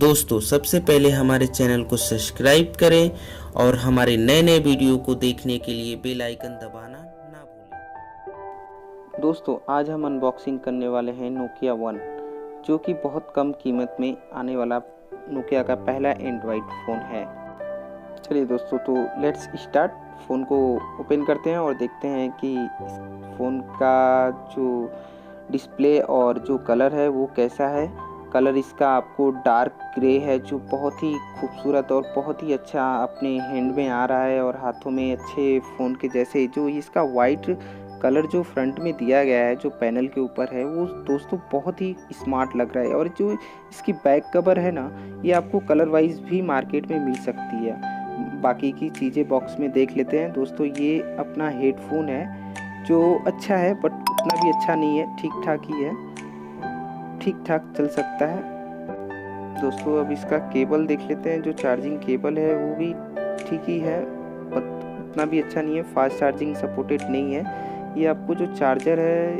दोस्तों सबसे पहले हमारे चैनल को सब्सक्राइब करें और हमारे नए नए वीडियो को देखने के लिए बेल आइकन दबाना ना भूलें। दोस्तों आज हम अनबॉक्सिंग करने वाले हैं नोकिया वन, जो कि बहुत कम कीमत में आने वाला नोकिया का पहला एंड्रॉयड फ़ोन है। चलिए दोस्तों, तो लेट्स स्टार्ट। फ़ोन को ओपन करते हैं और देखते हैं कि इस फ़ोन का जो डिस्प्ले और जो कलर है वो कैसा है। कलर इसका आपको डार्क ग्रे है, जो बहुत ही खूबसूरत और बहुत ही अच्छा अपने हैंड में आ रहा है और हाथों में अच्छे फ़ोन के जैसे। जो इसका वाइट कलर जो फ्रंट में दिया गया है, जो पैनल के ऊपर है, वो दोस्तों बहुत ही स्मार्ट लग रहा है। और जो इसकी बैक कवर है ना, ये आपको कलर वाइज भी मार्केट में मिल सकती है। बाकी की चीज़ें बॉक्स में देख लेते हैं। दोस्तों ये अपना हेडफोन है, जो अच्छा है बट उतना भी अच्छा नहीं है, ठीक ठाक ही है, ठीक ठाक चल सकता है। दोस्तों अब इसका केबल देख लेते हैं। जो चार्जिंग केबल है वो भी ठीक ही है, बट उतना भी अच्छा नहीं है, फास्ट चार्जिंग सपोर्टेड नहीं है। ये आपको जो चार्जर है,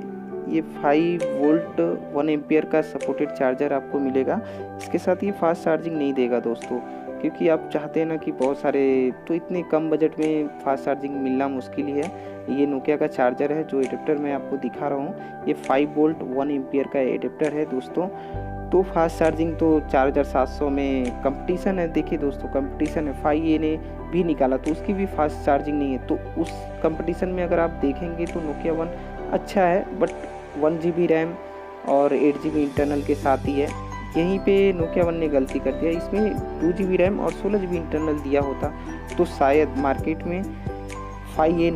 ये 5 वोल्ट 1 एम्पियर का सपोर्टेड चार्जर आपको मिलेगा। इसके साथ ये फास्ट चार्जिंग नहीं देगा दोस्तों, क्योंकि आप चाहते हैं ना कि बहुत सारे, तो इतने कम बजट में फास्ट चार्जिंग मिलना मुश्किल ही है। ये नोकिया का चार्जर है, जो एडेप्टर मैं आपको दिखा रहा हूँ, ये 5 वोल्ट 1 एम्पियर का एडेप्टर है दोस्तों। तो फास्ट चार्जिंग तो 4700 में कंपटीशन है। देखिए दोस्तों, कंपटीशन है, 5A ने भी निकाला तो उसकी भी फास्ट चार्जिंग नहीं है। तो उस कंपटीशन में अगर आप देखेंगे तो नोकिया वन अच्छा है, बट 1 GB रैम और 8 GB इंटरनल के साथ ही है। यहीं पे नोकिया वन ने गलती कर दिया। इसमें 2 GB रैम और 16 GB इंटरनल दिया होता तो शायद मार्केट में 5A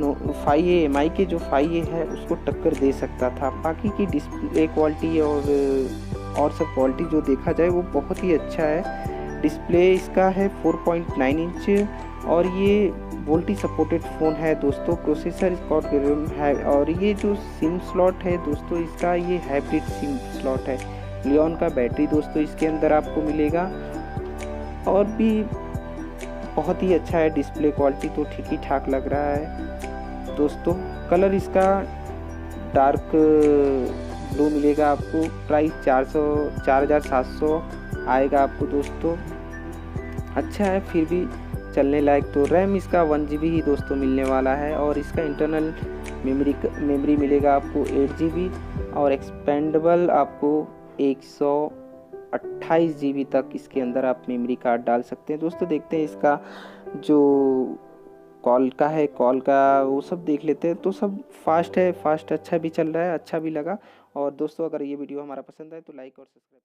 MI के जो 5A है उसको टक्कर दे सकता था। बाकी की डिस्प्ले क्वालिटी और सब क्वालिटी जो देखा जाए वो बहुत ही अच्छा है। डिस्प्ले इसका है 4.9 इंच और ये वोल्टी सपोर्टेड फ़ोन है दोस्तों। प्रोसेसर स्नैपड्रैगन है और ये जो सिम स्लॉट है दोस्तों, इसका ये हाइब्रिड सिम स्लॉट है। लियोन का बैटरी दोस्तों इसके अंदर आपको मिलेगा और भी बहुत ही अच्छा है। डिस्प्ले क्वालिटी तो ठीक ही ठाक लग रहा है दोस्तों। कलर इसका डार्क ब्लू मिलेगा आपको। प्राइस 4700 आएगा आपको दोस्तों। अच्छा है, फिर भी चलने लायक। तो रैम इसका 1 GB ही दोस्तों मिलने वाला है और इसका इंटरनल मेमोरी मिलेगा आपको 8 GB और एक्सपेंडेबल आपको 128 GB तक इसके अंदर आप मेमोरी कार्ड डाल सकते हैं दोस्तों। देखते हैं इसका जो कॉल का वो सब देख लेते हैं। तो सब फास्ट है, फास्ट अच्छा भी चल रहा है, अच्छा भी लगा। और दोस्तों अगर ये वीडियो हमारा पसंद आए तो लाइक और सब्सक्राइब।